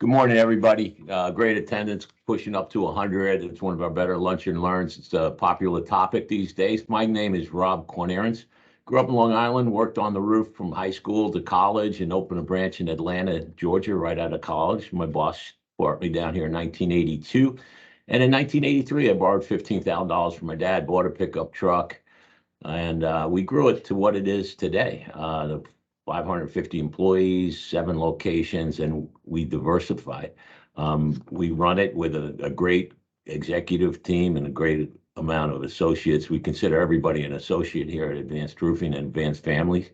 Good morning, everybody. Great attendance, pushing up to 100. It's one of our better lunch and learns. It's a popular topic these days. My name is Rob Cornerans. Grew up in Long Island, worked on the roof from high school to college, and opened a branch in Atlanta, Georgia, right out of college. My boss brought me down here in 1982. And in 1983, I borrowed $15,000 from my dad, bought a pickup truck, and we grew it to what it is today. 550 employees, 7 locations, and we diversified. We run it with a great executive team and a great amount of associates. We consider everybody an associate here at Advanced Roofing and Advanced Families.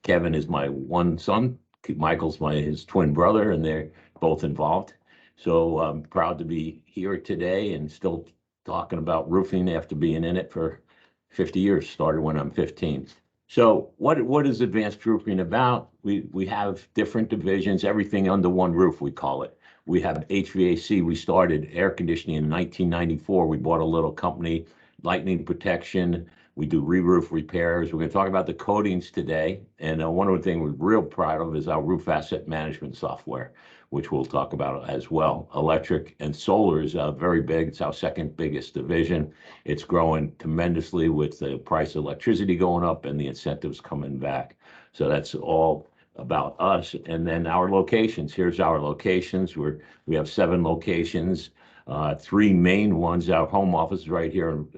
Kevin is my one son. Michael's his twin brother, and they're both involved. So I'm proud to be here today and still talking about roofing after being in it for 50 years. Started when I'm 15. So what is Advanced Roofing about? We have different divisions, everything under one roof, we call it. We have HVAC. We started air conditioning in 1994. We bought a little company, lightning protection. We do re-roof repairs. We're going to talk about the coatings today. And one of the things we're real proud of is our roof asset management software, which we'll talk about as well. Electric and solar is very big. It's our second biggest division. It's growing tremendously with the price of electricity going up and the incentives coming back. So that's all about us. And then our locations. Here's our locations. We have 7 locations, 3 main ones. Our home office is right here in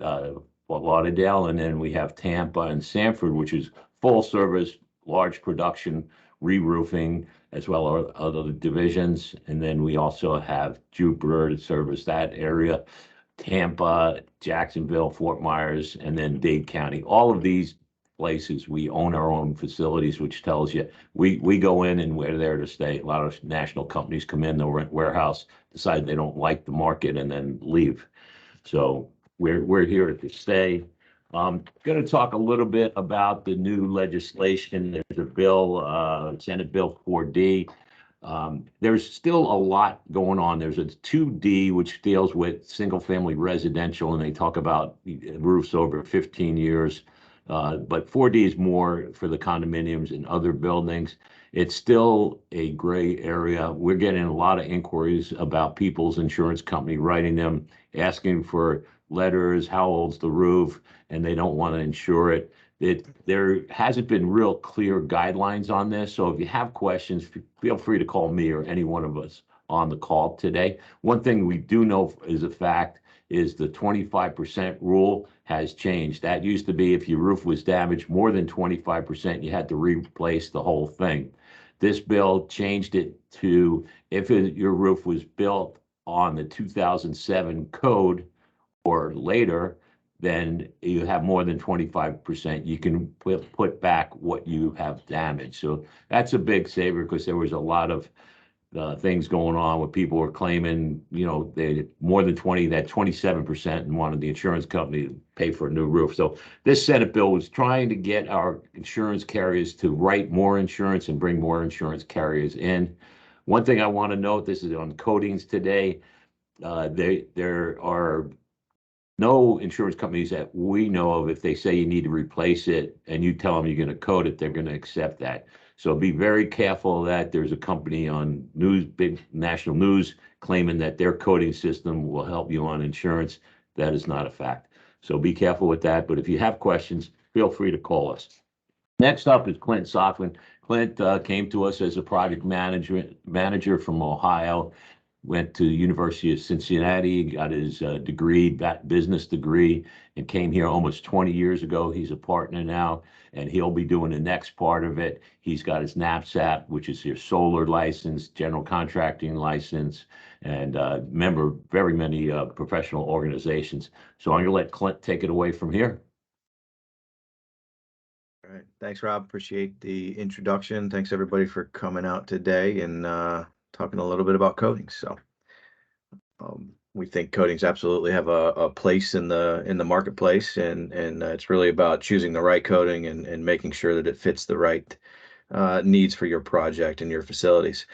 Fort Lauderdale, and then we have Tampa and Sanford, which is full service, large production, re-roofing, as well as other divisions. And then we also have Jupiter to service that area, Tampa, Jacksonville, Fort Myers, and then Dade County. All of these places, we own our own facilities, which tells you we go in and we're there to stay. A lot of national companies come in, they'll rent warehouse, decide they don't like the market, and then leave. So we're here to stay. I'm going to talk a little bit about the new legislation. There's a bill, Senate Bill 4D. There's still a lot going on. There's a 2D, which deals with single-family residential, and they talk about roofs over 15 years. But 4D is more for the condominiums and other buildings. It's still a gray area. We're getting a lot of inquiries about people's insurance company writing them, asking for letters, how old's the roof, and they don't want to insure it. There hasn't been real clear guidelines on this. So if you have questions, feel free to call me or any one of us on the call today. One thing we do know is a fact is the 25% rule has changed. That used to be if your roof was damaged more than 25%, you had to replace the whole thing. This bill changed it to if your roof was built on the 2007 code or later, then you have more than 25%. You can put back what you have damaged. So that's a big saver because there was a lot of things going on where people were claiming, they more than 20, that 27%, and wanted the insurance company to pay for a new roof. So this Senate bill was trying to get our insurance carriers to write more insurance and bring more insurance carriers in. One thing I want to note, this is on coatings today. There are no insurance companies that we know of, if they say you need to replace it and you tell them you're going to coat it, they're going to accept that. So be very careful of that. There's a company on news, big national news, claiming that their coating system will help you on insurance. That is not a fact. So be careful with that. But if you have questions, feel free to call us. Next up is Clint Softman. Clint came to us as a project manager from Ohio. Went to the University of Cincinnati, got his business degree, and came here almost 20 years ago. He's a partner now, and he'll be doing the next part of it. He's got his NAPSAP, which is your solar license, general contracting license, and member of very many professional organizations. So I'm going to let Clint take it away from here. All right. Thanks, Rob. Appreciate the introduction. Thanks, everybody, for coming out today and talking a little bit about coatings. So we think coatings absolutely have a place in the marketplace, and it's really about choosing the right coating and making sure that it fits the right needs for your project and your facilities.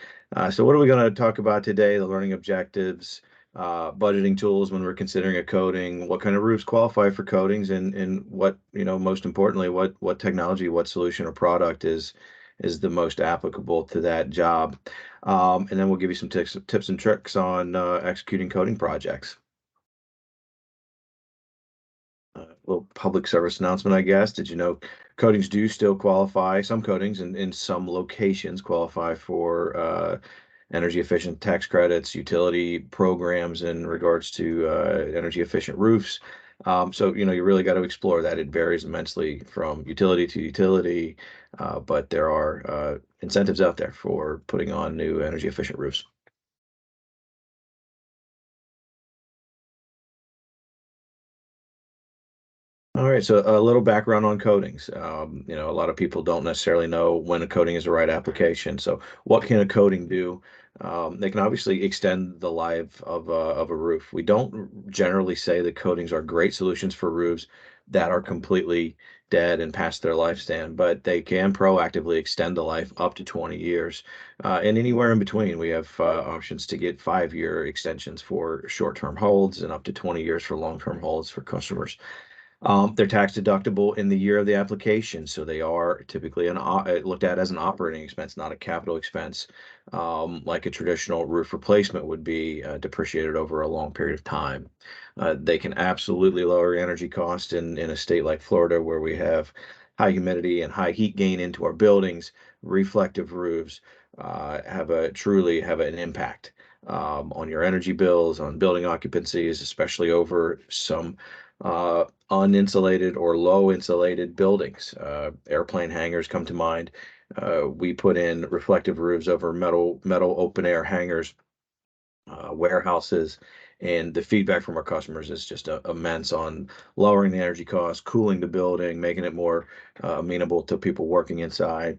So what are we going to talk about today? The learning objectives, budgeting tools when we're considering a coating, what kind of roofs qualify for coatings, and what, most importantly, what technology, what solution or product is is the most applicable to that job. And then we'll give you some tips and tricks on executing coating projects. Little public service announcement, I guess. Did you know coatings do still qualify? Some coatings in some locations qualify for energy efficient tax credits, utility programs in regards to energy efficient roofs. So, you really got to explore that. It varies immensely from utility to utility, but there are incentives out there for putting on new energy efficient roofs. All right, so a little background on coatings. A lot of people don't necessarily know when a coating is the right application. So what can a coating do? They can obviously extend the life of a roof. We don't generally say that coatings are great solutions for roofs that are completely dead and past their lifespan, but they can proactively extend the life up to 20 years. And anywhere in between, we have options to get 5-year extensions for short-term holds and up to 20 years for long-term holds for customers. They're tax deductible in the year of the application, so they are typically looked at as an operating expense, not a capital expense, like a traditional roof replacement would be depreciated over a long period of time. They can absolutely lower energy cost in a state like Florida, where we have high humidity and high heat gain into our buildings. Reflective roofs truly have an impact on your energy bills, on building occupancies, especially over some uninsulated or low insulated buildings. Airplane hangars come to mind. We put in reflective roofs over metal open air hangars, warehouses, and the feedback from our customers is just immense on lowering the energy costs, cooling the building, making it more amenable to people working inside.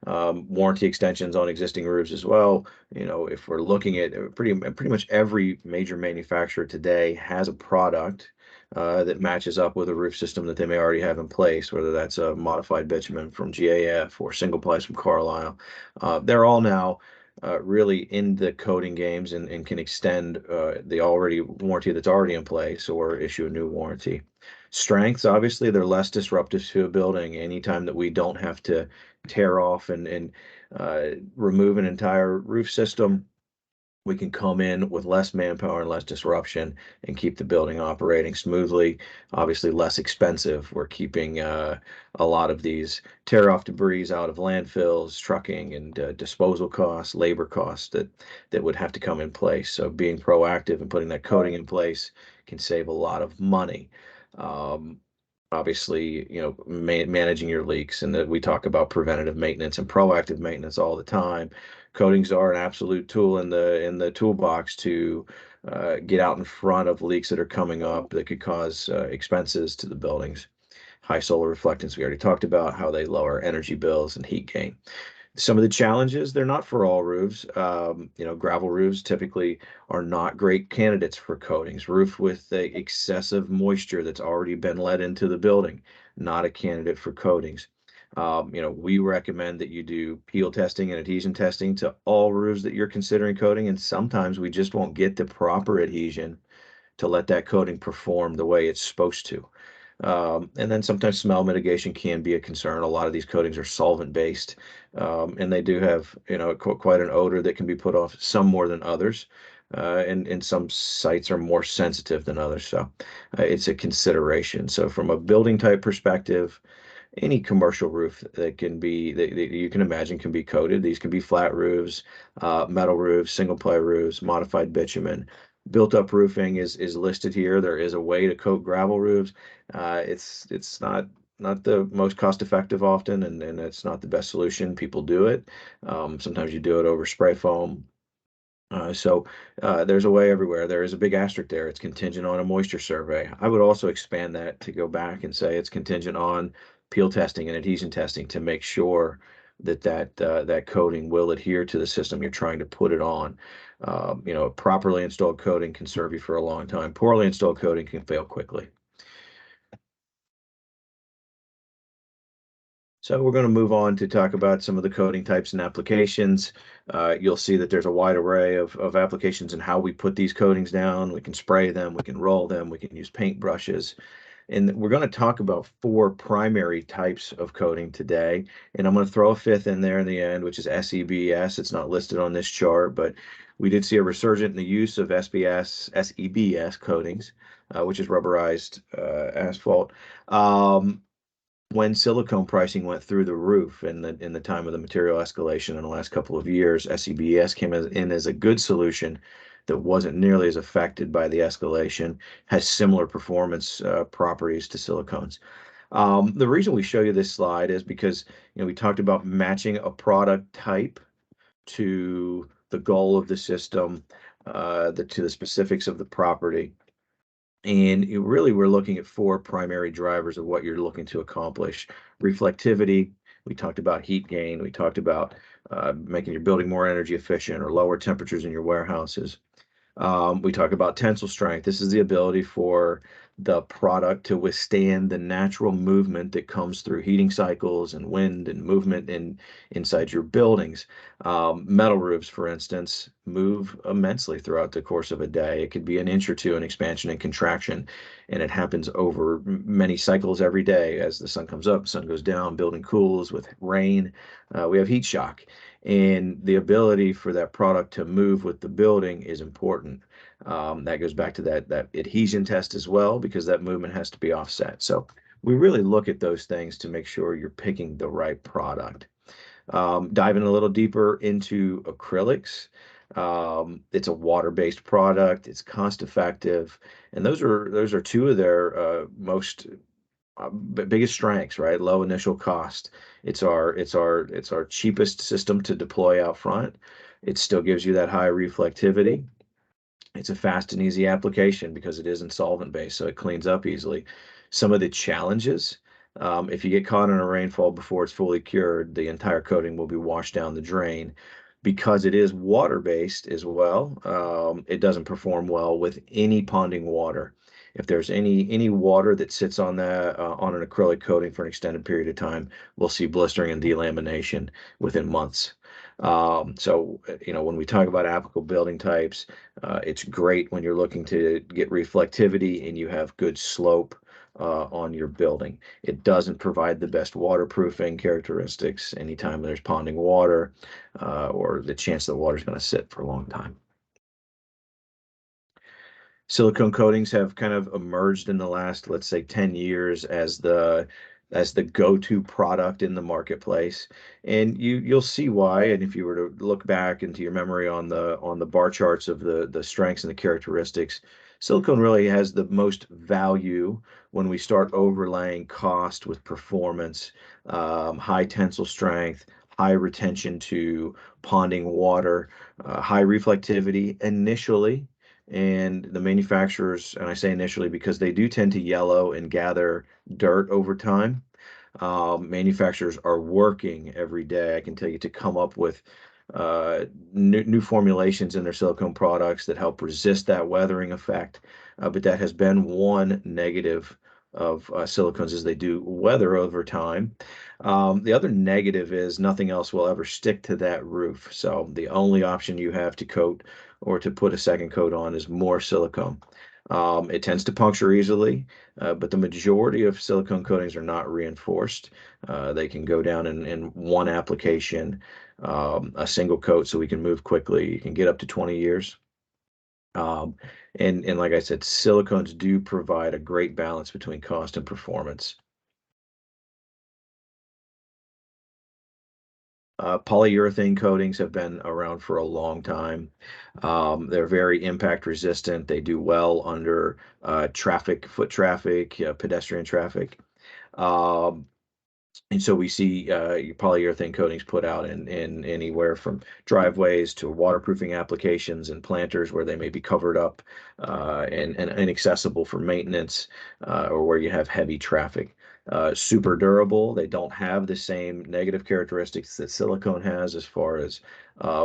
Warranty extensions on existing roofs as well. If we're looking at pretty much every major manufacturer today has a product that matches up with a roof system that they may already have in place, whether that's a modified bitumen from GAF or single plies from Carlisle. They're all now really in the coating games and can extend the already warranty that's already in place or issue a new warranty. Strengths, obviously, they're less disruptive to a building. Anytime that we don't have to tear off and remove an entire roof system, we can come in with less manpower and less disruption and keep the building operating smoothly. Obviously, less expensive. We're keeping a lot of these tear off debris out of landfills, trucking, and disposal costs, labor costs that would have to come in place. So being proactive and putting that coating in place can save a lot of money. Obviously, managing your leaks, and that we talk about preventative maintenance and proactive maintenance all the time. Coatings are an absolute tool in the toolbox to get out in front of leaks that are coming up that could cause expenses to the buildings. High solar reflectance, we already talked about how they lower energy bills and heat gain. Some of the challenges, they're not for all roofs. Gravel roofs typically are not great candidates for coatings. Roof with the excessive moisture that's already been let into the building, not a candidate for coatings. We recommend that you do peel testing and adhesion testing to all roofs that you're considering coating, and sometimes we just won't get the proper adhesion to let that coating perform the way it's supposed to. And then sometimes smell mitigation can be a concern. A lot of these coatings are solvent based, and they do have quite an odor that can be put off, some more than others. And some sites are more sensitive than others, so it's a consideration. So from a building type perspective, any commercial roof that you can imagine can be coated. These can be flat roofs, metal roofs, single ply roofs, modified bitumen. Built up roofing is listed here. There is a way to coat gravel roofs. It's not the most cost effective often, and it's not the best solution. People do it. Sometimes you do it over spray foam. So there's a way everywhere. There is a big asterisk there. It's contingent on a moisture survey. I would also expand that to go back and say it's contingent on peel testing and adhesion testing to make sure that coating will adhere to the system you're trying to put it on. Properly installed coating can serve you for a long time. Poorly installed coating can fail quickly. So we're going to move on to talk about some of the coating types and applications. You'll see that there's a wide array of applications and how we put these coatings down. We can spray them, we can roll them, we can use paint brushes. And we're going to talk about four primary types of coating today. And I'm going to throw a fifth in there in the end, which is SEBS. It's not listed on this chart, but we did see a resurgence in the use of SEBS coatings, which is rubberized asphalt. When silicone pricing went through the roof in the time of the material escalation in the last couple of years, SEBS came in as a good solution that wasn't nearly as affected by the escalation, has similar performance properties to silicones. The reason we show you this slide is because we talked about matching a product type to the goal of the system, to the specifics of the property. And really, we're looking at four primary drivers of what you're looking to accomplish. Reflectivity, we talked about heat gain, we talked about making your building more energy efficient or lower temperatures in your warehouses. We talk about tensile strength. This is the ability for the product to withstand the natural movement that comes through heating cycles and wind and movement inside your buildings. Metal roofs, for instance, move immensely throughout the course of a day. It could be an inch or two in expansion and contraction, and it happens over many cycles every day. As the sun comes up, the sun goes down, building cools. With rain, we have heat shock. And the ability for that product to move with the building is important. That goes back to that adhesion test as well, because that movement has to be offset. So we really look at those things to make sure you're picking the right product. Diving a little deeper into acrylics. It's a water-based product. It's cost effective, and those are two of their most biggest strengths, right? Low initial cost. It's our cheapest system to deploy out front. It still gives you that high reflectivity. It's a fast and easy application because it isn't solvent based, so it cleans up easily. Some of the challenges, if you get caught in a rainfall before it's fully cured, the entire coating will be washed down the drain. Because it is water based as well, it doesn't perform well with any ponding water. If there's any water that sits on that on an acrylic coating for an extended period of time, we'll see blistering and delamination within months. So, when we talk about applicable building types, it's great when you're looking to get reflectivity and you have good slope on your building. It doesn't provide the best waterproofing characteristics anytime there's ponding water or the chance that water is going to sit for a long time. Silicone coatings have kind of emerged in the last, let's say, 10 years as the go-to product in the marketplace, and you'll see why. And if you were to look back into your memory on the bar charts of the strengths and the characteristics, silicone really has the most value when we start overlaying cost with performance, high tensile strength, high retention to ponding water, high reflectivity initially. And the manufacturers, and I say initially because they do tend to yellow and gather dirt over time. Manufacturers are working every day, I can tell you, to come up with new formulations in their silicone products that help resist that weathering effect. But that has been one negative of silicones, is they do weather over time. The other negative is nothing else will ever stick to that roof. So the only option you have to coat or to put a second coat on is more silicone. It tends to puncture easily, but the majority of silicone coatings are not reinforced. They can go down in one application, a single coat, so we can move quickly. You can get up to 20 years. And like I said, silicones do provide a great balance between cost and performance. Polyurethane coatings have been around for a long time. They're very impact resistant. They do well under foot traffic, pedestrian traffic. And so we see polyurethane coatings put out in anywhere from driveways to waterproofing applications and planters where they may be covered up and inaccessible for maintenance or where you have heavy traffic. Super durable. They don't have the same negative characteristics that silicone has as far as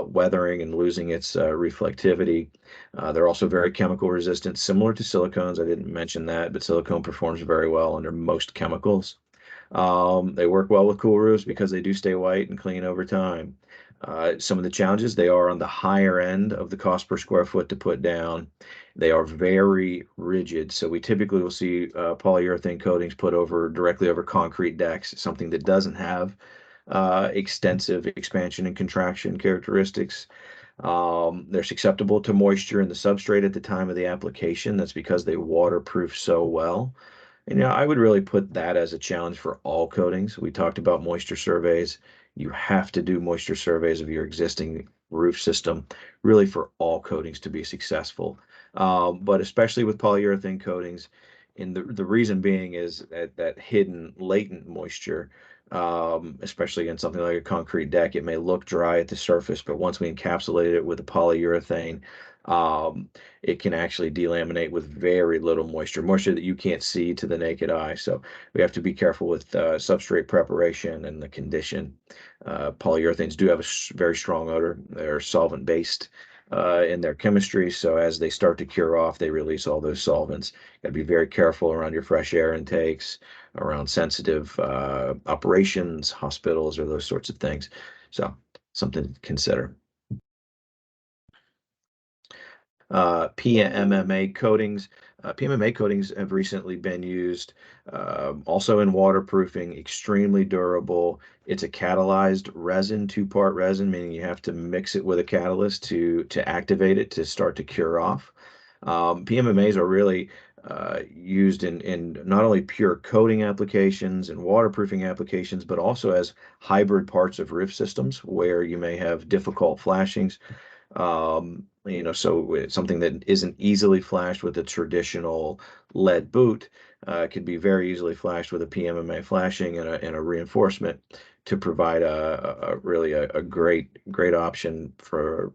weathering and losing its reflectivity. They're also very chemical resistant, similar to silicones. I didn't mention that, but silicone performs very well under most chemicals. They work well with cool roofs because they do stay white and clean over time. Some of the challenges, they are on the higher end of the cost per square foot to put down. They are very rigid. So we typically will see polyurethane coatings put directly over concrete decks, something that doesn't have extensive expansion and contraction characteristics. They're susceptible to moisture in the substrate at the time of the application. That's because they waterproof so well. And I would really put that as a challenge for all coatings. We talked about moisture surveys. You have to do moisture surveys of your existing roof system, really for all coatings to be successful. But especially with polyurethane coatings, and the reason being is that hidden latent moisture, especially in something like a concrete deck, it may look dry at the surface, but once we encapsulate it with a polyurethane, it can actually delaminate with very little moisture that you can't see to the naked eye. So we have to be careful with substrate preparation and the condition. Polyurethanes do have a very strong odor. They're solvent based in their chemistry. So as they start to cure off, they release all those solvents. Got to be very careful around your fresh air intakes, around sensitive operations, hospitals, or those sorts of things. So something to consider. PMMA coatings. PMMA coatings have recently been used also in waterproofing, extremely durable. It's a catalyzed resin, two-part resin, meaning you have to mix it with a catalyst to activate it to start to cure off. PMMAs are really used in not only pure coating applications and waterproofing applications, but also as hybrid parts of roof systems where you may have difficult flashings. So it's something that isn't easily flashed with a traditional lead boot could be very easily flashed with a PMMA flashing and a reinforcement to provide really a great option for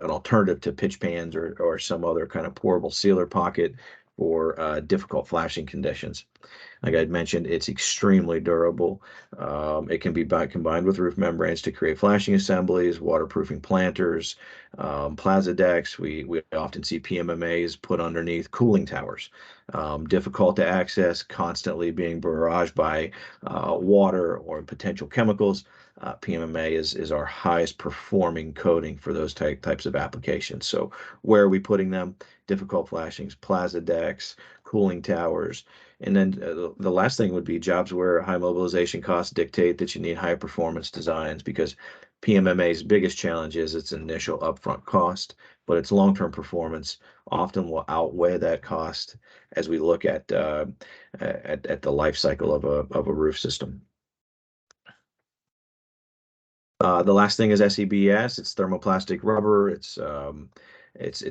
an alternative to pitch pans or some other kind of pourable sealer pocket for difficult flashing conditions. Like I mentioned, it's extremely durable. It can be combined with roof membranes to create flashing assemblies, waterproofing planters, plaza decks. We often see PMMAs put underneath cooling towers. Difficult to access, constantly being barraged by water or potential chemicals. PMMA is our highest performing coating for those types of applications. So where are we putting them? Difficult flashings, plaza decks, cooling towers. And then the last thing would be jobs where high mobilization costs dictate that you need high performance designs, because PMMA's biggest challenge is its initial upfront cost, but its long-term performance often will outweigh that cost as we look at the life cycle of a roof system. The last thing is SEBS. It's thermoplastic rubber. It's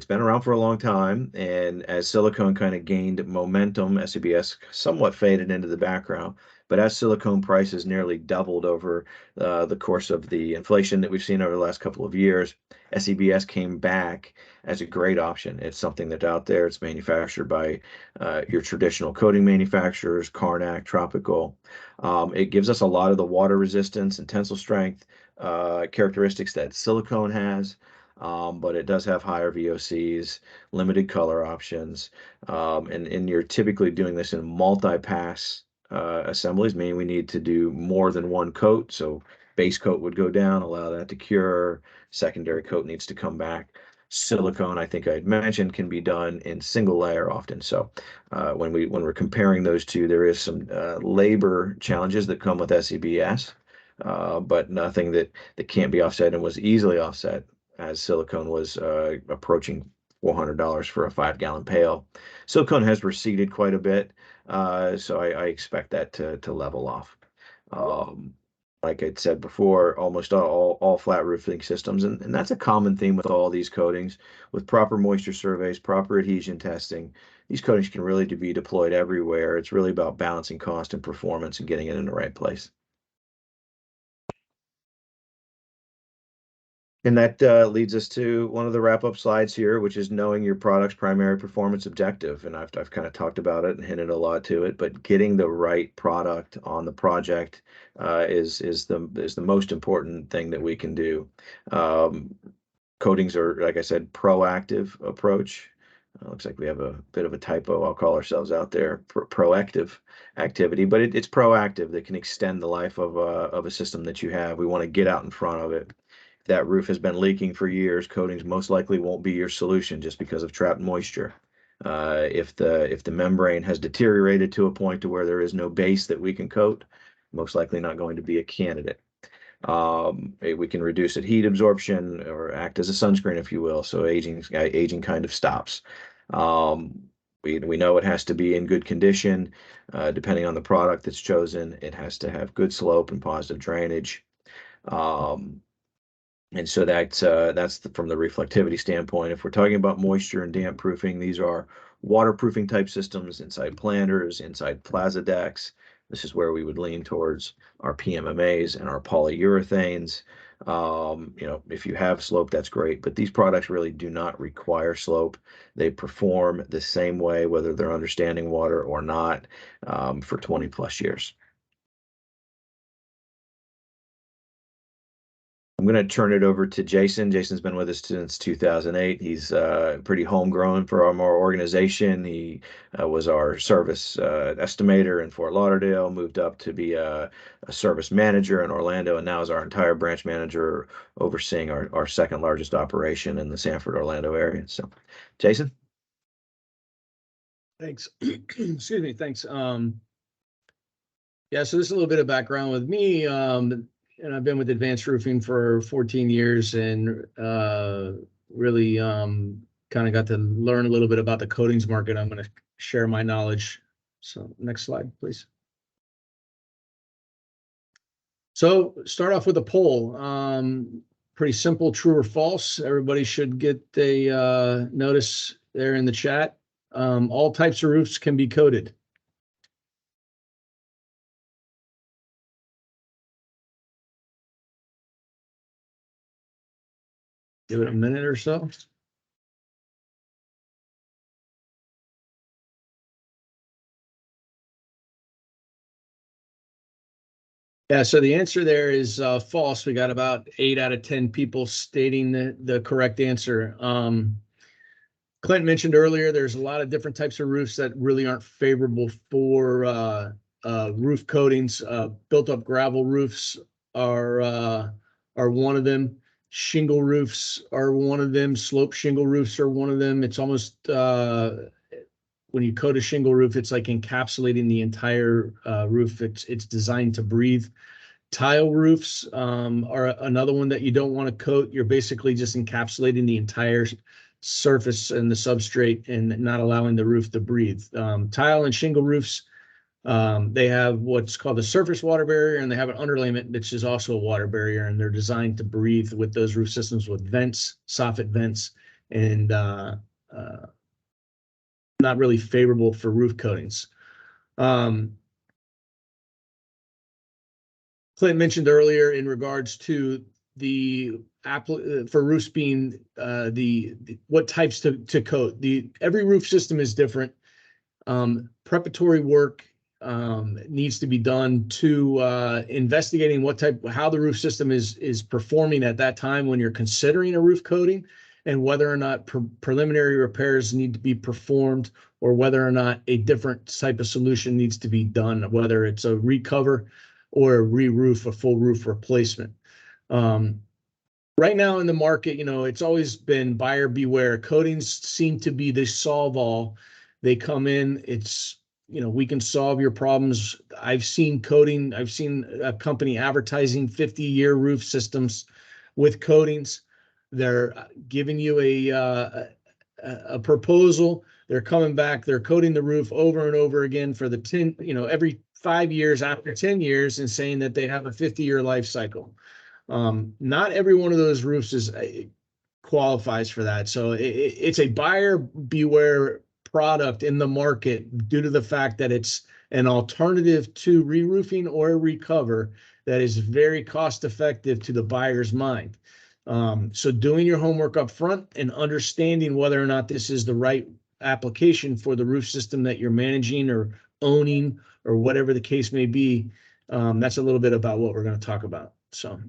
been around for a long time, and as silicone kind of gained momentum, SEBS somewhat faded into the background. But as silicone prices nearly doubled over the course of the inflation that we've seen over the last couple of years, SEBS came back as a great option. It's something that's out there. It's manufactured by your traditional coating manufacturers, Carnac, Tropical. It gives us a lot of the water resistance and tensile strength characteristics that silicone has, but it does have higher VOCs, limited color options, and you're typically doing this in multi-pass assemblies, meaning we need to do more than one coat. So base coat would go down, allow that to cure. Secondary coat needs to come back. Silicone, I think I'd mentioned, can be done in single layer often. So when we're comparing those two, there is some labor challenges that come with SEBS. But nothing that can't be offset and was easily offset, as silicone was approaching $400 for a 5-gallon pail. Silicone has receded quite a bit, so I expect that to level off. Like I said before, almost all flat roofing systems, and that's a common theme with all these coatings. With proper moisture surveys, proper adhesion testing, these coatings can really be deployed everywhere. It's really about balancing cost and performance and getting it in the right place. And that leads us to one of the wrap-up slides here, which is knowing your product's primary performance objective. And I've kind of talked about it and hinted a lot to it, but getting the right product on the project is the most important thing that we can do. Coatings are, like I said, proactive approach. Looks like we have a bit of a typo. I'll call ourselves out there. Proactive activity, but it's proactive that can extend the life of a system that you have. We want to get out in front of it. If that roof has been leaking for years, coatings most likely won't be your solution just because of trapped moisture. If the membrane has deteriorated to a point to where there is no base that we can coat, most likely not going to be a candidate. We can reduce heat absorption or act as a sunscreen, if you will. So aging kind of stops. We know it has to be in good condition. Depending on the product that's chosen, it has to have good slope and positive drainage. And so that's from the reflectivity standpoint. If we're talking about moisture and damp proofing, these are waterproofing type systems inside planters, inside plaza decks. This is where we would lean towards our PMMAs and our polyurethanes. If you have slope, that's great, but these products really do not require slope. They perform the same way, whether they're understanding water or not, for 20 plus years. I'm going to turn it over to Jason. Jason's been with us since 2008. He's pretty homegrown for our organization. He was our service estimator in Fort Lauderdale, moved up to be a service manager in Orlando, and now is our entire branch manager overseeing our second largest operation in the Sanford, Orlando area. So, Jason? Thanks. Excuse me. Thanks. Yeah, so this is a little bit of background with me. And I've been with Advanced Roofing for 14 years and really kind of got to learn a little bit about the coatings market. I'm going to share my knowledge. So next slide, please. So start off with a poll. Pretty simple, true or false. Everybody should get a notice there in the chat. All types of roofs can be coated. Give it a minute or so. Yeah, so the answer there is false. We got about 8 out of 10 people stating the correct answer. Clint mentioned earlier, there's a lot of different types of roofs that really aren't favorable for roof coatings. Built-up gravel roofs are one of them. Shingle roofs are one of them. Slope shingle roofs are one of them. It's almost when you coat a shingle roof, it's like encapsulating the entire roof. It's designed to breathe. Tile roofs are another one that you don't want to coat. You're basically just encapsulating the entire surface and the substrate and not allowing the roof to breathe. Tile and shingle roofs, they have what's called a surface water barrier, and they have an underlayment, which is also a water barrier, and they're designed to breathe with those roof systems with vents, soffit vents, and not really favorable for roof coatings. Clint mentioned earlier in regards to the for roofs being what types to coat. Every roof system is different. Preparatory work needs to be done to investigating how the roof system is performing at that time when you're considering a roof coating, and whether or not preliminary repairs need to be performed, or whether or not a different type of solution needs to be done, whether it's a recover or a re-roof, a full roof replacement. Right now in the market, it's always been buyer beware. Coatings seem to be the solve all. They come in, we can solve your problems. I've seen a company advertising 50-year roof systems with coatings. They're giving you a proposal. They're coming back. They're coating the roof over and over again for every 5 years after 10 years, and saying that they have a 50-year life cycle. Not every one of those roofs qualifies for that. So it's a buyer beware product in the market due to the fact that it's an alternative to re-roofing or a recover that is very cost effective to the buyer's mind. So doing your homework up front and understanding whether or not this is the right application for the roof system that you're managing or owning or whatever the case may be, that's a little bit about what we're going to talk about. So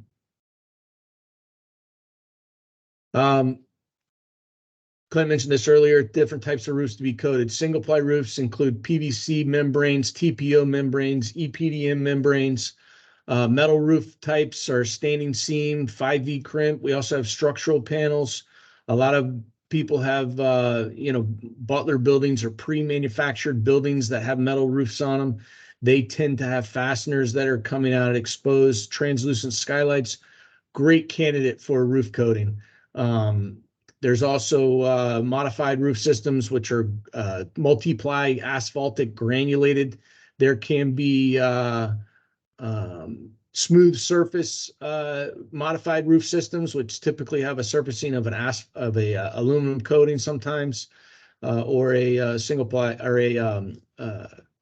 Clint mentioned this earlier, different types of roofs to be coated. Single ply roofs include PVC membranes, TPO membranes, EPDM membranes. Metal roof types are standing seam, 5V crimp. We also have structural panels. A lot of people have, Butler buildings or pre-manufactured buildings that have metal roofs on them. They tend to have fasteners that are coming out exposed, translucent skylights. Great candidate for roof coating. There's also modified roof systems, which are multiply asphaltic granulated. There can be smooth surface modified roof systems, which typically have a surfacing of aluminum coating sometimes, or a single ply or a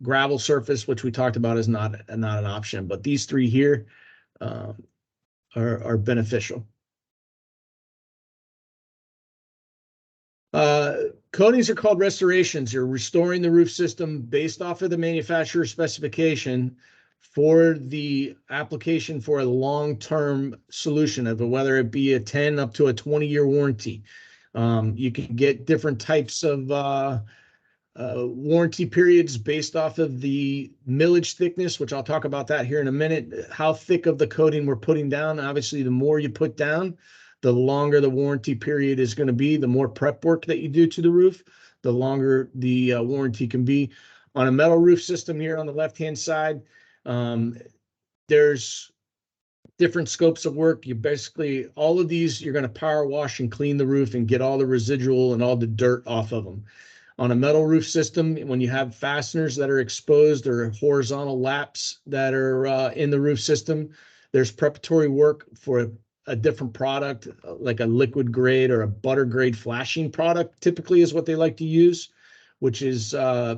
gravel surface, which we talked about is not an option. But these three here are beneficial. Coatings are called restorations. You're restoring the roof system based off of the manufacturer specification for the application for a long-term solution of whether it be a 10 up to a 20-year warranty. You can get different types of warranty periods based off of the millage thickness, which I'll talk about that here in a minute. How thick of the coating we're putting down. Obviously, the more you put down, the longer the warranty period is going to be. The more prep work that you do to the roof, the longer the warranty can be. On a metal roof system here on the left-hand side, there's different scopes of work. You basically, all of these, you're going to power wash and clean the roof and get all the residual and all the dirt off of them. On a metal roof system, when you have fasteners that are exposed or horizontal laps that are in the roof system, there's preparatory work for a different product, like a liquid grade or a butter grade flashing product, typically is what they like to use, which is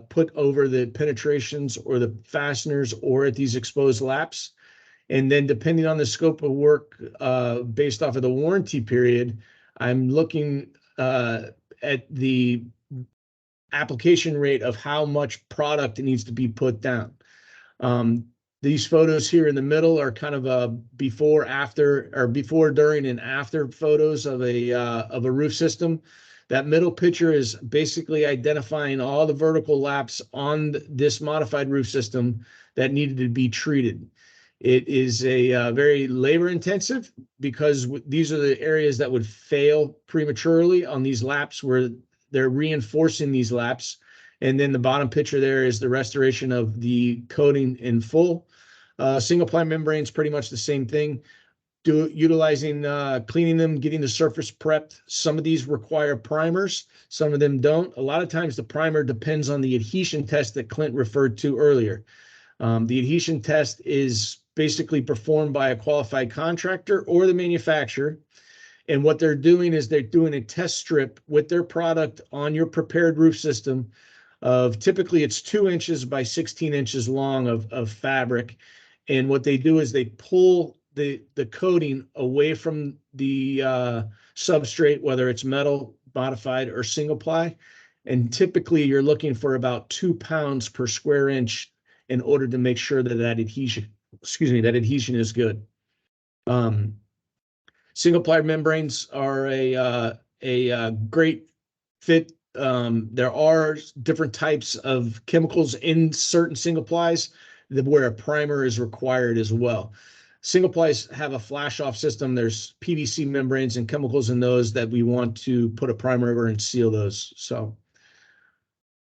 put over the penetrations or the fasteners or at these exposed laps. And then depending on the scope of work, based off of the warranty period, I'm looking at the application rate of how much product needs to be put down. These photos here in the middle are kind of a before, after, or before, during, and after photos of a roof system. That middle picture is basically identifying all the vertical laps on this modified roof system that needed to be treated. It is a very labor intensive because these are the areas that would fail prematurely on these laps where they're reinforcing these laps. And then the bottom picture there is the restoration of the coating in full. Single ply membranes, pretty much the same thing. Utilizing cleaning them, getting the surface prepped. Some of these require primers, some of them don't. A lot of times the primer depends on the adhesion test that Clint referred to earlier. The adhesion test is basically performed by a qualified contractor or the manufacturer. And what they're doing is they're doing a test strip with their product on your prepared roof system of typically it's 2 inches by 16 inches long of fabric. And what they do is they pull the coating away from the substrate, whether it's metal, modified, or single ply. And typically you're looking for about 2 pounds per square inch in order to make sure that that adhesion is good. Single ply membranes are a great fit. There are different types of chemicals in certain single plies where a primer is required as well. Single plies have a flash off system. There's PVC membranes and chemicals in those that we want to put a primer over and seal those. So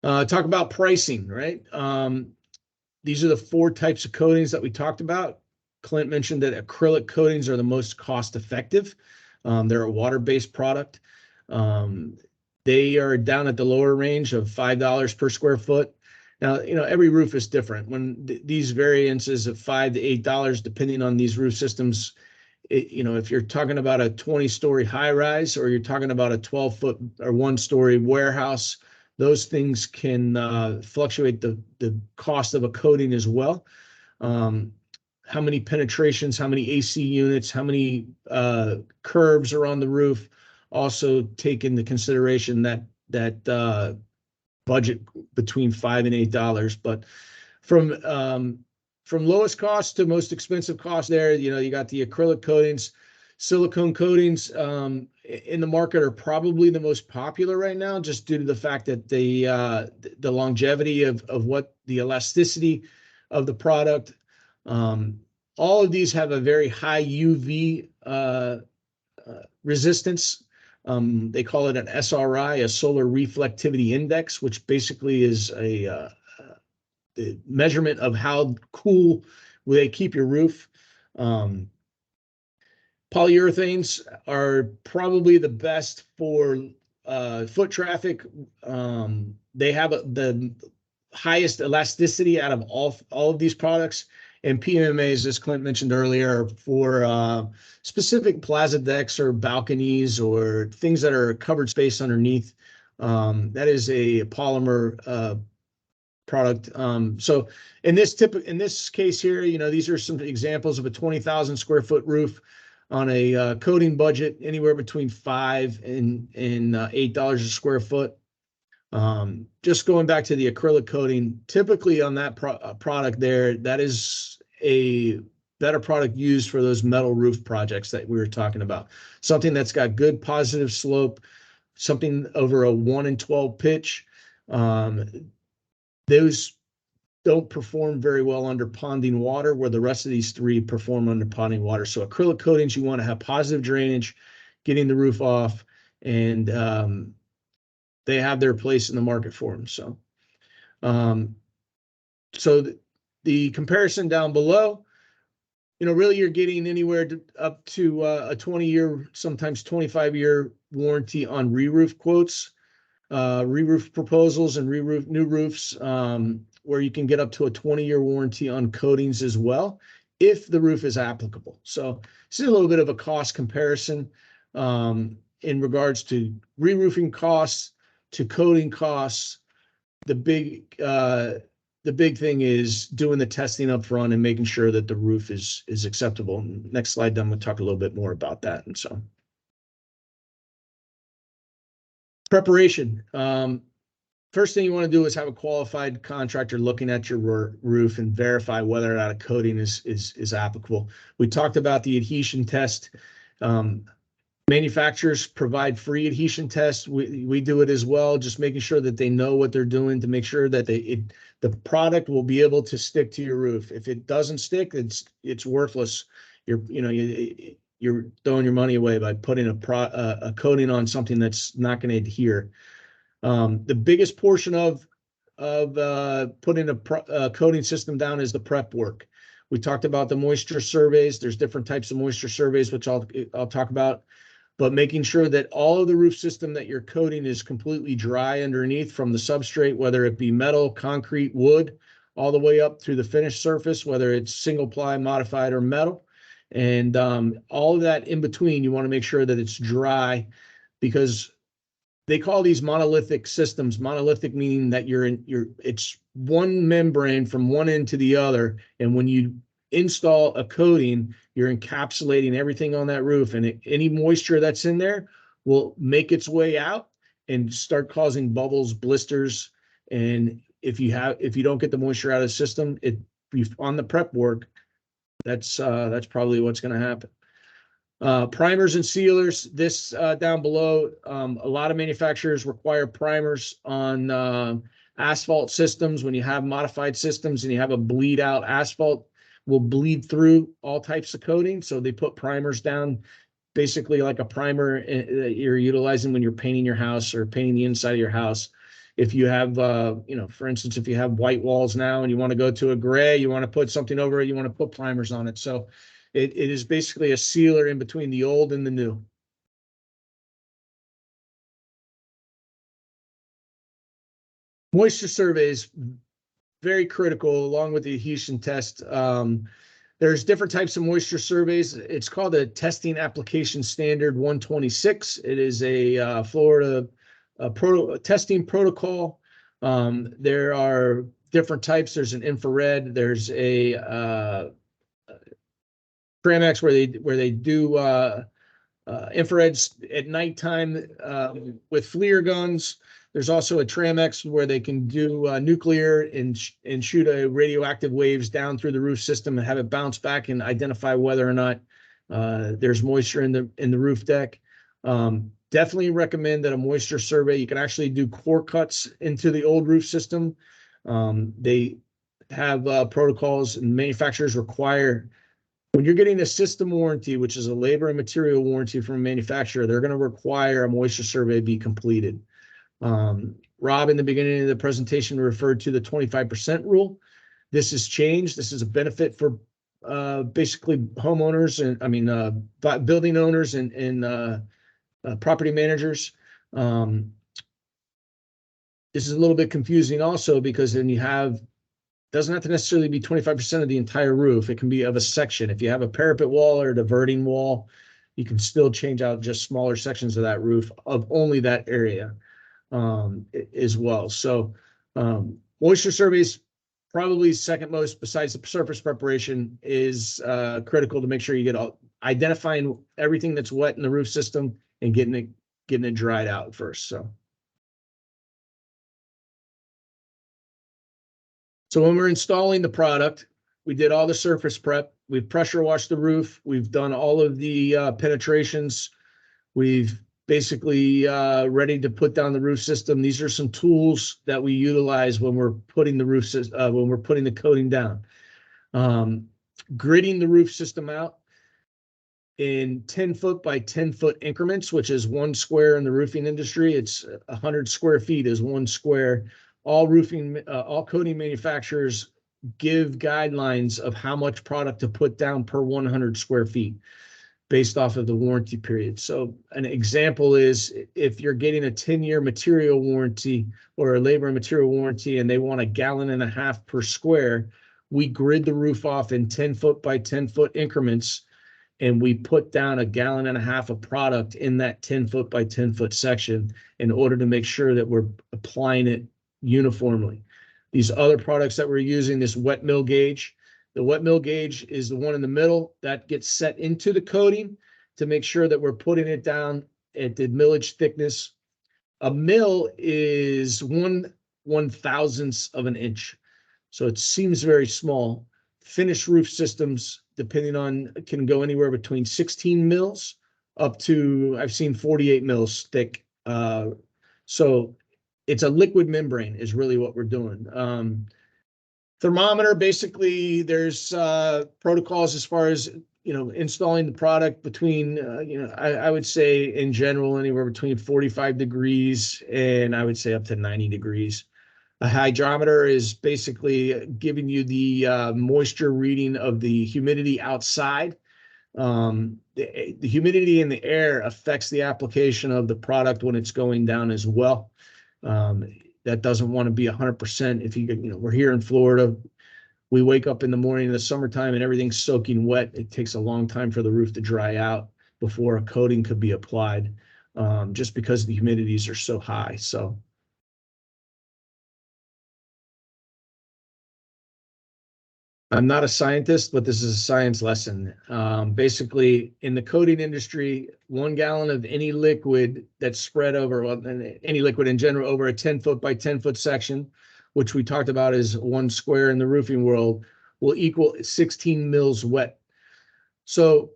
talk about pricing, right? These are the 4 types of coatings that we talked about. Clint mentioned that acrylic coatings are the most cost effective. They're a water-based product. They are down at the lower range of $5 per square foot. Now, every roof is different. When these variances of $5 to $8, depending on these roof systems, if you're talking about a 20-story high rise or you're talking about a 12-foot or 1-story warehouse, those things can fluctuate the cost of a coating as well. How many penetrations, how many AC units, how many curves are on the roof, also take into consideration that budget between $5 and $8. But from lowest cost to most expensive cost there, you got the acrylic coatings. Silicone coatings in the market are probably the most popular right now, just due to the fact that the longevity of what the elasticity of the product. all of these have a very high UV resistance. They call it an SRI, a solar reflectivity index, which basically is a measurement of how cool will they keep your roof. Polyurethanes are probably the best for foot traffic. They have the highest elasticity out of all of these products. And PMMAs, as Clint mentioned earlier, for specific plaza decks or balconies or things that are covered space underneath. That is a polymer product. So in this case here, you know, these are some examples of a 20,000 square foot roof on a coating budget anywhere between $5 and $8 a square foot. Just going back to the acrylic coating, typically on that product there, that is a better product used for those metal roof projects that we were talking about. Something that's got good positive slope, something over a 1 in 12 pitch. Those don't perform very well under ponding water, where the rest of these three perform under ponding water. So acrylic coatings, you want to have positive drainage, getting the roof off, and they have their place in the market for them. So, the comparison down below, you know, really you're getting anywhere up to a 20-year, sometimes 25-year warranty on re-roof quotes, re-roof proposals, and re-roof new roofs, where you can get up to a 20-year warranty on coatings as well, if the roof is applicable. So this is a little bit of a cost comparison in regards to re-roofing costs to coating costs. The big thing is doing the testing up front and making sure that the roof is acceptable. Next slide, then we'll talk a little bit more about that. And so preparation. First thing you want to do is have a qualified contractor looking at your roof and verify whether or not a coating is applicable. We talked about the adhesion test. Manufacturers provide free adhesion tests. We do it as well, just making sure that they know what they're doing to make sure that the product will be able to stick to your roof. If it doesn't stick, it's worthless. You're throwing your money away by putting a coating on something that's not going to adhere. The biggest portion of putting a coating system down is the prep work. We talked about the moisture surveys. There's different types of moisture surveys, which I'll talk about. But making sure that all of the roof system that you're coating is completely dry underneath, from the substrate, whether it be metal, concrete, wood, all the way up through the finished surface, whether it's single ply, modified, or metal. And all of that in between, you want to make sure that it's dry, because they call these monolithic systems. Monolithic meaning that it's one membrane from one end to the other. And when you install a coating, you're encapsulating everything on that roof, and any moisture that's in there will make its way out and start causing bubbles, blisters. And if you don't get the moisture out of the system, on the prep work, that's probably what's going to happen. Primers and sealers. This down below, a lot of manufacturers require primers on asphalt systems. When you have modified systems and you have a bleed out, asphalt will bleed through all types of coating. So they put primers down, basically like a primer that you're utilizing when you're painting your house or painting the inside of your house. If you have, for instance, if you have white walls now and you want to go to a gray, you want to put something over it, you want to put primers on it. So it is basically a sealer in between the old and the new. Moisture surveys, very critical, along with the adhesion test. There's different types of moisture surveys. It's called a Testing Application Standard 126. It is a Florida testing protocol. There are different types. There's an infrared. There's a Tramex where they do infrareds at nighttime with FLIR guns. There's also a Tramex where they can do nuclear and shoot radioactive waves down through the roof system and have it bounce back and identify whether or not there's moisture in the roof deck. Definitely recommend that a moisture survey. You can actually do core cuts into the old roof system. They have protocols, and manufacturers require When you're getting a system warranty, which is a labor and material warranty from a manufacturer, they're going to require a moisture survey be completed. Rob, in the beginning of the presentation, referred to the 25% rule. This has changed. This is a benefit for basically homeowners and building owners and property managers. This is a little bit confusing also, because then you have, doesn't have to necessarily be 25% of the entire roof. It can be of a section. If you have a parapet wall or a diverting wall, you can still change out just smaller sections of that roof of only that area as well. So moisture surveys, probably second most besides the surface preparation, is critical to make sure you get identifying everything that's wet in the roof system and getting it dried out first. So when we're installing the product, we did all the surface prep. We've pressure washed the roof. We've done all of the penetrations. We've basically ready to put down the roof system. These are some tools that we utilize when we're putting the when we're putting the coating down. Gridding the roof system out in 10-foot by 10-foot increments, which is 1 square in the roofing industry. It's 100 square feet is 1 square. All coating manufacturers give guidelines of how much product to put down per 100 square feet based off of the warranty period. So an example is, if you're getting a 10-year material warranty or a labor and material warranty and they want 1.5 gallons per square, we grid the roof off in 10-foot by 10-foot increments, and we put down 1.5 gallons of product in that 10-foot by 10-foot section in order to make sure that we're applying it uniformly. These other products that we're using, this wet mill gauge, the wet mill gauge is the one in the middle that gets set into the coating to make sure that we're putting it down at the millage thickness. A mill is 1/1000th of an inch. So it seems very small. Finished roof systems, depending on, can go anywhere between 16 mils up to, I've seen 48 mils thick. So it's a liquid membrane is really what we're doing. Thermometer, basically, there's protocols as far as, installing the product between, I would say in general, anywhere between 45 degrees and I would say up to 90 degrees. A hydrometer is basically giving you the moisture reading of the humidity outside. The humidity in the air affects the application of the product when it's going down as well. That doesn't want to be 100%. If we're here in Florida, we wake up in the morning in the summertime and everything's soaking wet. It takes a long time for the roof to dry out before a coating could be applied, just because the humidities are so high. So I'm not a scientist, but this is a science lesson. Basically, in the coating industry, 1 gallon of any liquid that's spread over, any liquid in general, over a 10-foot by 10-foot section, which we talked about is 1 square in the roofing world, will equal 16 mils wet. So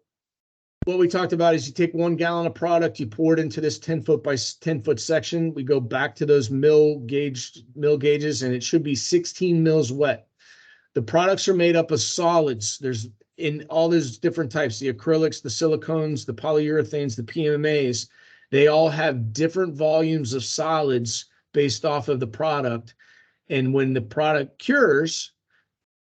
what we talked about is you take 1 gallon of product, you pour it into this 10-foot by 10-foot section. We go back to those mill gauges, and it should be 16 mils wet. The products are made up of solids. There's in all those different types, the acrylics, the silicones, the polyurethanes, the PMMAs. They all have different volumes of solids based off of the product. And when the product cures,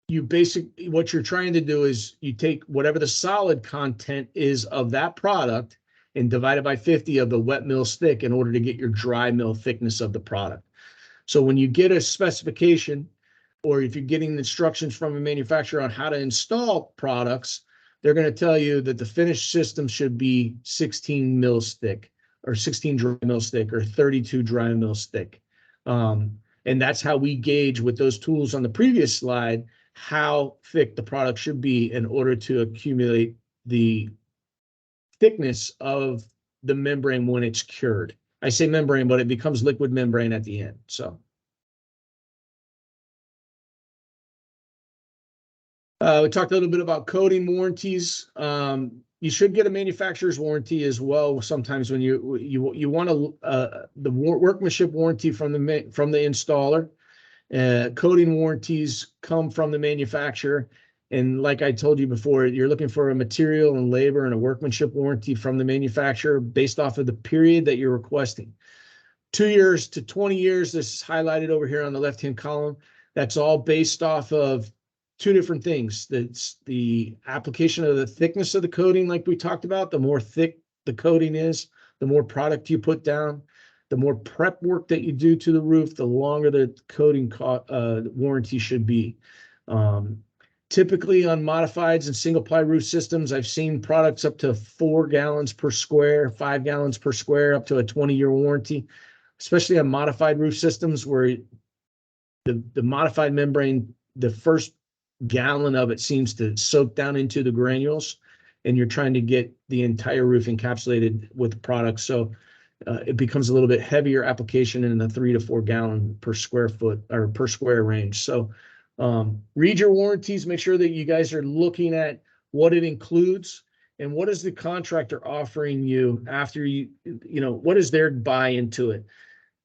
what you're trying to do is you take whatever the solid content is of that product and divide it by 50 of the wet mill thick in order to get your dry mill thickness of the product. So when you get a specification, or if you're getting instructions from a manufacturer on how to install products, they're going to tell you that the finished system should be 16 mils thick, or 16 dry mils thick, or 32 dry mils thick. And that's how we gauge with those tools on the previous slide how thick the product should be in order to accumulate the thickness of the membrane when it's cured. I say membrane, but it becomes liquid membrane at the end. So we talked a little bit about coating warranties. You should get a manufacturer's warranty as well. Sometimes when you want the workmanship warranty from the installer. Coating warranties come from the manufacturer. And like I told you before, you're looking for a material and labor and a workmanship warranty from the manufacturer based off of the period that you're requesting. 2 years to 20 years, this is highlighted over here on the left-hand column. That's all based off of two different things. That's the application of the thickness of the coating, like we talked about. The more thick the coating is, the more product you put down, the more prep work that you do to the roof, the longer the coating warranty should be. Typically on modifieds and single ply roof systems, I've seen products up to 4 gallons per square, 5 gallons per square, up to a 20-year warranty, especially on modified roof systems where the modified membrane, the first gallon of it seems to soak down into the granules, and you're trying to get the entire roof encapsulated with the product. So it becomes a little bit heavier application in the 3 to 4 gallon per square foot or per square range. So read your warranties, make sure that you guys are looking at what it includes and what is the contractor offering you after what is their buy into it.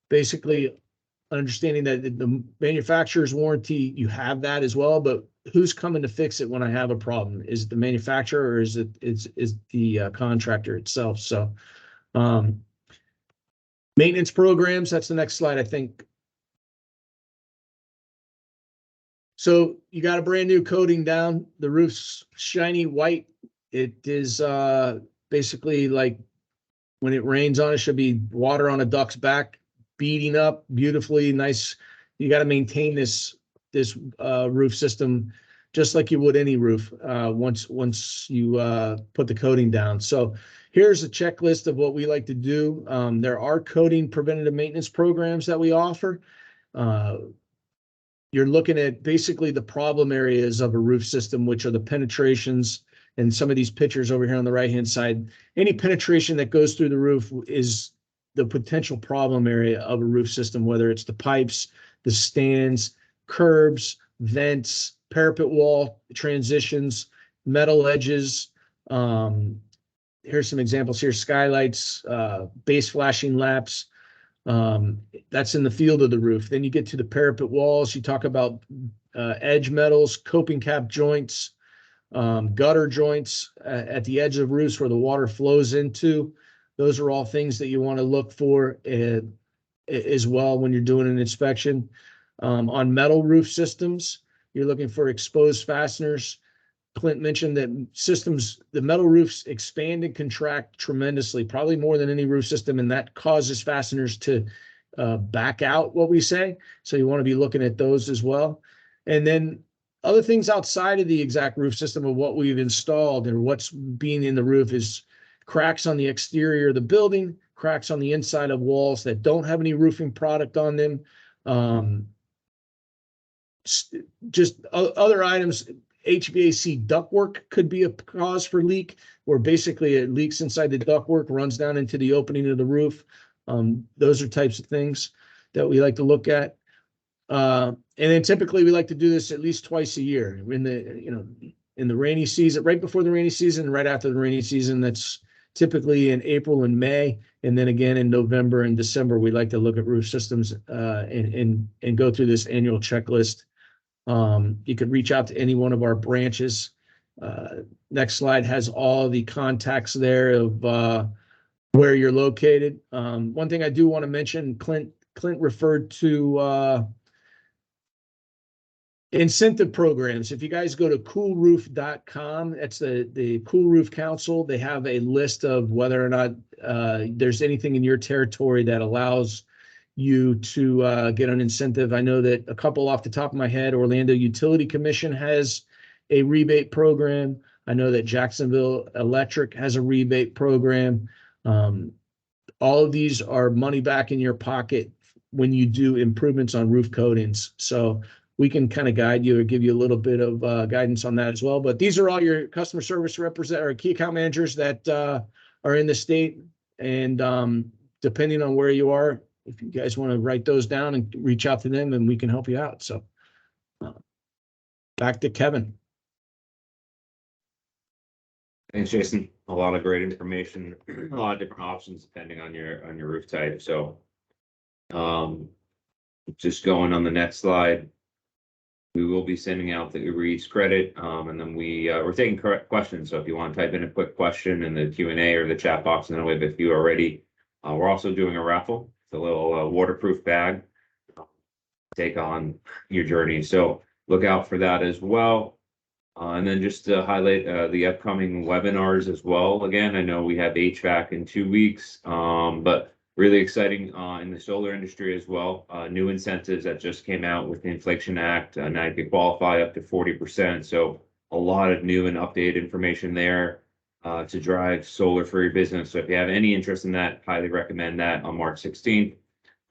Basically understanding that the manufacturer's warranty, you have that as well, but who's coming to fix it when I have a problem? Is it the manufacturer or is the contractor itself? So maintenance programs, that's the next slide, I think. So you got a brand new coating down, the roof's shiny white. It is basically like when it rains on it, should be water on a duck's back, beating up beautifully nice. You got to maintain this roof system just like you would any roof once you put the coating down. So here's a checklist of what we like to do. There are coating preventative maintenance programs that we offer. You're looking at basically the problem areas of a roof system, which are the penetrations, and some of these pictures over here on the right-hand side. Any penetration that goes through the roof is the potential problem area of a roof system, whether it's the pipes, the stands, curbs, vents, parapet wall transitions, metal edges. Here's some examples here: skylights, base flashing laps. That's in the field of the roof. Then you get to the parapet walls. You talk about edge metals, coping cap joints, gutter joints at the edge of roofs where the water flows into. Those are all things that you want to look for as well when you're doing an inspection. On metal roof systems, you're looking for exposed fasteners. Clint mentioned that the metal roofs expand and contract tremendously, probably more than any roof system, and that causes fasteners to back out, what we say. So you want to be looking at those as well. And then other things outside of the exact roof system of what we've installed and what's being in the roof is cracks on the exterior of the building, cracks on the inside of walls that don't have any roofing product on them. Just other items. HVAC ductwork could be a cause for leak, where basically it leaks inside the ductwork, runs down into the opening of the roof. Those are types of things that we like to look at. And then typically we like to do this at least twice a year in the rainy season, right before the rainy season, right after the rainy season. That's typically in April and May. And then again in November and December, we like to look at roof systems and go through this annual checklist. You could reach out to any one of our branches. Next slide has all the contacts there of where you're located. One thing I do want to mention, Clint referred to incentive programs. If you guys go to coolroof.com, that's the Cool Roof Council. They have a list of whether or not there's anything in your territory that allows you to get an incentive. I know that a couple off the top of my head, Orlando Utility Commission has a rebate program. I know that Jacksonville Electric has a rebate program. All of these are money back in your pocket when you do improvements on roof coatings. So we can kind of guide you or give you a little bit of guidance on that as well. But these are all your customer service or key account managers that are in the state. And depending on where you are, if you guys want to write those down and reach out to them, and we can help you out. So back to Kevin. Thanks, Jason. A lot of great information, a lot of different options depending on your roof type. So just going on the next slide. We will be sending out the Uber Eats credit, and then we're taking questions. So if you want to type in a quick question in the Q&A or the chat box, and then we have a few already. We're also doing a raffle. It's a little waterproof bag. Take on your journey. So look out for that as well. And then just to highlight the upcoming webinars as well. Again, I know we have HVAC in 2 weeks, but really exciting in the solar industry as well. New incentives that just came out with the Inflation Act. Now you can qualify up to 40%. So a lot of new and updated information there to drive solar for your business. So if you have any interest in that, highly recommend that on March 16th.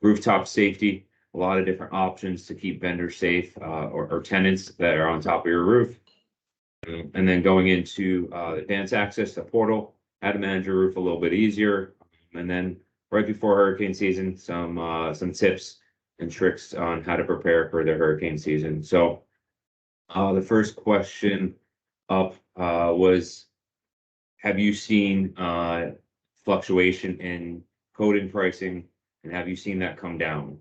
Rooftop safety, a lot of different options to keep vendors safe or tenants that are on top of your roof. And then going into advanced access, the portal, how to manage your roof a little bit easier. And then right before hurricane season, some tips and tricks on how to prepare for the hurricane season. So the first question up was, have you seen fluctuation in coating pricing, and have you seen that come down?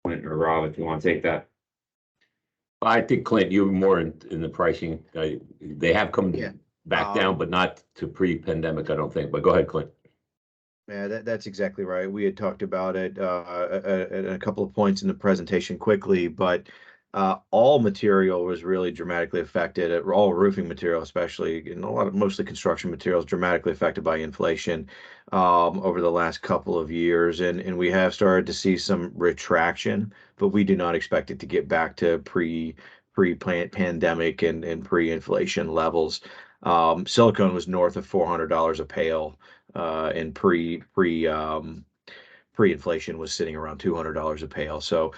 Clint or Rob, if you want to take that. I think, Clint, you're more in the pricing. They have come back down, but not to pre-pandemic, I don't think. But go ahead, Clint. Yeah, that's exactly right. We had talked about it at a couple of points in the presentation quickly, but all material was really dramatically affected. All roofing material, especially, and mostly construction materials, dramatically affected by inflation over the last couple of years, and we have started to see some retraction, but we do not expect it to get back to pre-pandemic and pre-inflation levels. Silicone was north of $400 a pail, and pre-inflation was sitting around $200 a pail. So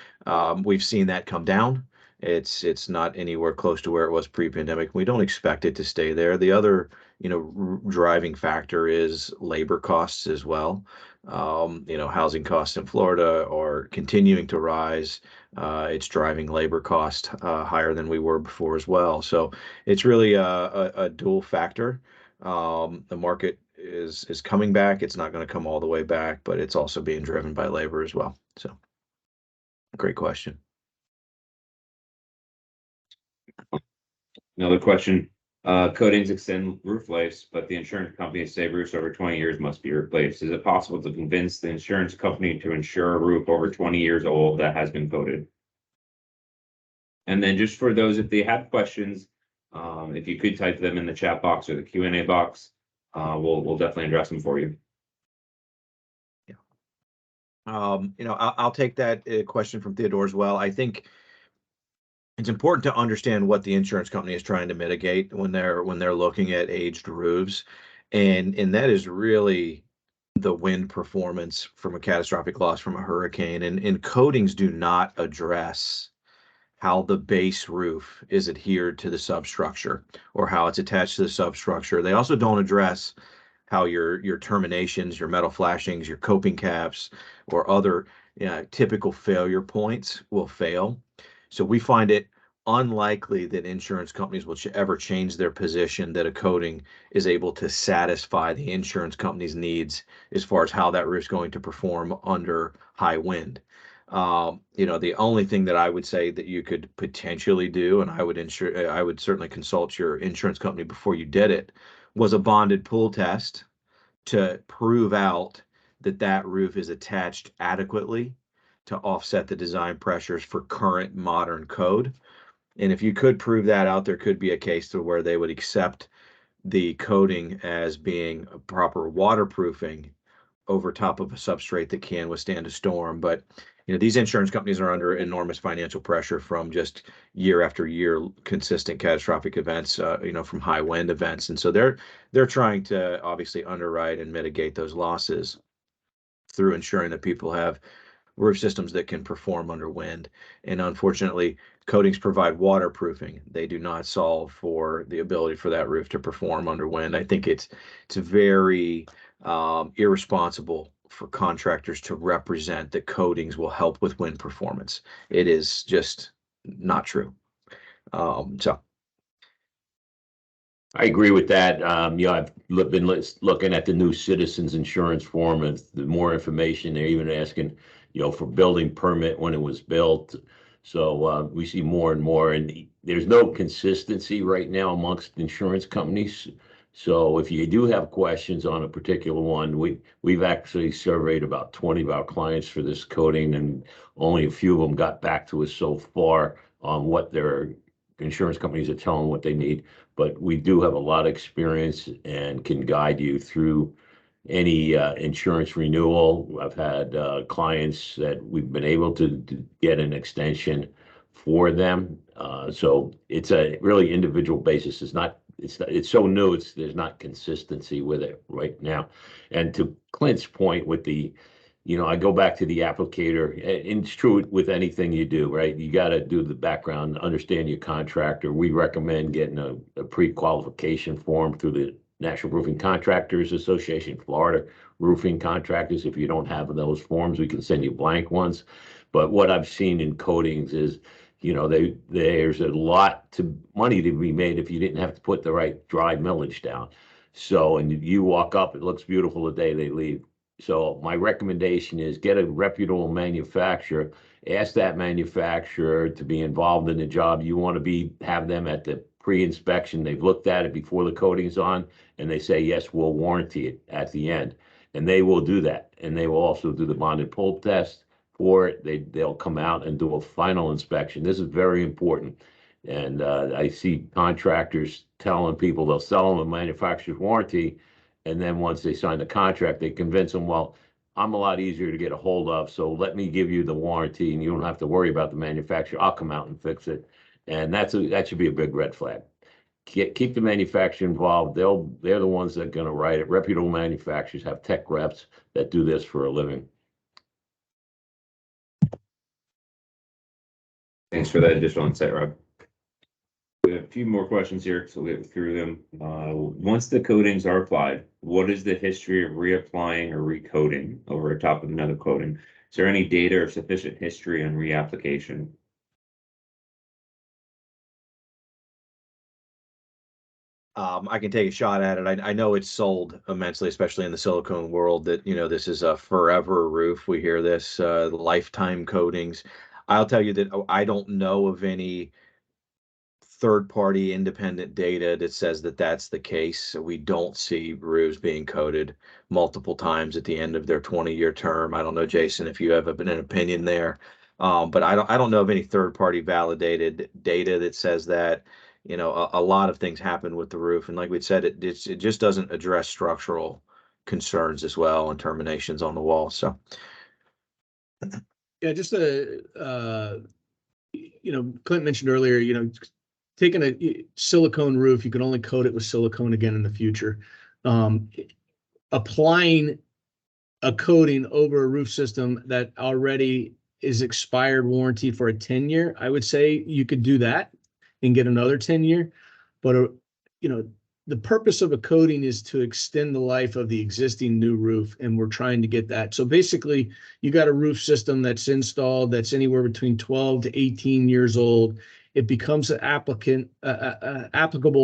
we've seen that come down. It's not anywhere close to where it was pre-pandemic. We don't expect it to stay there. The other, driving factor is labor costs as well. Housing costs in Florida are continuing to rise. It's driving labor cost higher than we were before as well. So it's really a dual factor. The market is coming back. It's not going to come all the way back, but it's also being driven by labor as well. So great question. Another question. Coatings extend roof lives, but the insurance companies say roofs over 20 years must be replaced. Is it possible to convince the insurance company to insure a roof over 20 years old that has been coated? And then just for those, if they have questions, if you could type them in the chat box or the Q&A box, we'll definitely address them for you. Yeah. I'll take that question from Theodore as well. I think it's important to understand what the insurance company is trying to mitigate when they're looking at aged roofs, and that is really the wind performance from a catastrophic loss from a hurricane. And coatings do not address how the base roof is adhered to the substructure or how it's attached to the substructure. They also don't address how your terminations, your metal flashings, your coping caps, or other typical failure points will fail. So we find it unlikely that insurance companies will ever change their position that a coating is able to satisfy the insurance company's needs as far as how that roof's going to perform under high wind. The only thing that I would say that you could potentially do, and I would certainly consult your insurance company before you did it, was a bonded pool test to prove out that roof is attached adequately to offset the design pressures for current modern code. And if you could prove that out, there could be a case to where they would accept the coating as being a proper waterproofing over top of a substrate that can withstand a storm. But these insurance companies are under enormous financial pressure from just year after year consistent catastrophic events, from high wind events, and so they're trying to obviously underwrite and mitigate those losses through ensuring that people have roof systems that can perform under wind. And unfortunately, coatings provide waterproofing. They do not solve for the ability for that roof to perform under wind. I think it's very irresponsible for contractors to represent that coatings will help with wind performance. It is just not true. So I agree with that. I've been looking at the new citizens insurance form, and the more information they're even asking, for building permit when it was built. So we see more and more, and there's no consistency right now amongst insurance companies. So if you do have questions on a particular one, we've actually surveyed about 20 of our clients for this coating, and only a few of them got back to us so far on what their insurance companies are telling them what they need. But we do have a lot of experience and can guide you through any insurance renewal. I've had clients that we've been able to get an extension for them. So it's a really individual basis. It's so new, there's not consistency with it right now. And to Clint's point with the, I go back to the applicator, and it's true with anything you do, right? You got to do the background, understand your contractor. We recommend getting a pre-qualification form through the National Roofing Contractors Association, Florida Roofing Contractors. If you don't have those forms, we can send you blank ones. But what I've seen in coatings is, there's a lot to money to be made if you didn't have to put the right dry millage down. So, and you walk up, it looks beautiful the day they leave. So my recommendation is get a reputable manufacturer. Ask that manufacturer to be involved in the job. You want to have them at the pre-inspection. They've looked at it before the coating's on, and they say, yes, we'll warranty it at the end. And they will do that. And they will also do the bonded pulp test for it. They'll come out and do a final inspection. This is very important. And I see contractors telling people they'll sell them a manufacturer's warranty, and then once they sign the contract, they convince them, well, I'm a lot easier to get a hold of, so let me give you the warranty, and you don't have to worry about the manufacturer. I'll come out and fix it. And that should be a big red flag. Keep the manufacturer involved. They're the ones that are going to write it. Reputable manufacturers have tech reps that do this for a living. Thanks for that additional insight, Rob. We have a few more questions here, so we'll get through them. Once the coatings are applied, what is the history of reapplying or recoating over the top of another coating? Is there any data or sufficient history on reapplication? I can take a shot at it. I know it's sold immensely, especially in the silicone world, that, this is a forever roof. We hear this, lifetime coatings. I'll tell you that I don't know of any third-party independent data that says that that's the case. We don't see roofs being coated multiple times at the end of their 20-year term. I don't know, Jason, if you have an opinion there, but I don't know of any third-party validated data that says that. A lot of things happen with the roof, and like we said, it just doesn't address structural concerns as well and terminations on the wall. So, yeah, just Clint mentioned earlier, taking a silicone roof, you can only coat it with silicone again in the future. Applying a coating over a roof system that already is expired warranty for a 10-year, I would say you could do that and get another 10-year. But, the purpose of a coating is to extend the life of the existing new roof, and we're trying to get that. So basically, you got a roof system that's installed that's anywhere between 12 to 18 years old. It becomes applicable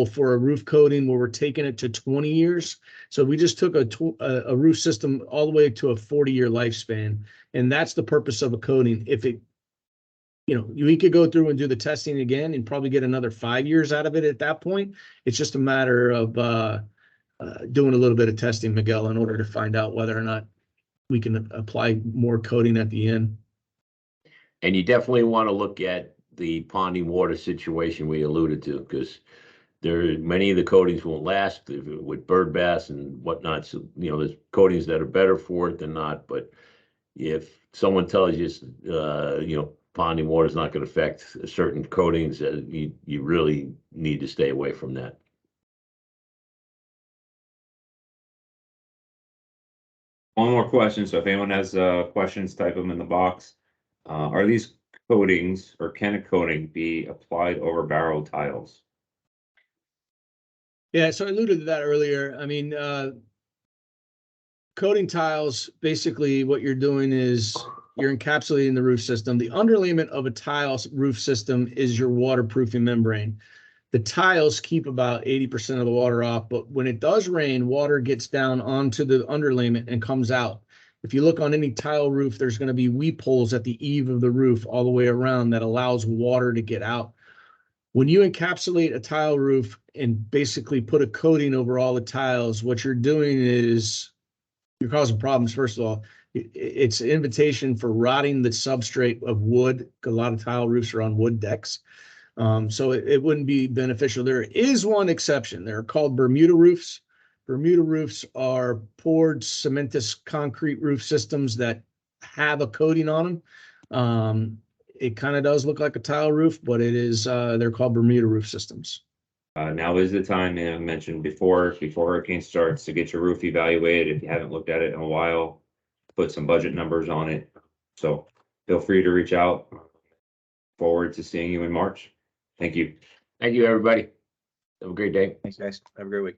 for a roof coating where we're taking it to 20 years. So we just took a roof system all the way to a 40-year lifespan, and that's the purpose of a coating. If it, we could go through and do the testing again and probably get another 5 years out of it at that point. It's just a matter of doing a little bit of testing, Miguel, in order to find out whether or not we can apply more coating at the end. And you definitely want to look at the ponding water situation we alluded to, because many of the coatings won't last with bird baths and whatnot. So, there's coatings that are better for it than not. But if someone tells you, ponding water is not going to affect certain coatings, you really need to stay away from that. One more question. So if anyone has questions, type them in the box. Are these coatings, or can a coating be applied over barrel tiles? Yeah, so I alluded to that earlier. I mean, coating tiles, basically what you're doing is you're encapsulating the roof system. The underlayment of a tile roof system is your waterproofing membrane. The tiles keep about 80% of the water off, but when it does rain, water gets down onto the underlayment and comes out. If you look on any tile roof, there's going to be weep holes at the eave of the roof all the way around that allows water to get out. When you encapsulate a tile roof and basically put a coating over all the tiles, what you're doing is you're causing problems. First of all, it's an invitation for rotting the substrate of wood. A lot of tile roofs are on wood decks. So it wouldn't be beneficial. There is one exception. They're called Bermuda roofs. Bermuda roofs are poured cementous concrete roof systems that have a coating on them. It kind of does look like a tile roof, but it is, they're called Bermuda roof systems. Now is the time, I mentioned before hurricane starts, to get your roof evaluated. If you haven't looked at it in a while, put some budget numbers on it. So feel free to reach out. Forward to seeing you in March. Thank you. Thank you, everybody. Have a great day. Thanks, guys. Have a great week.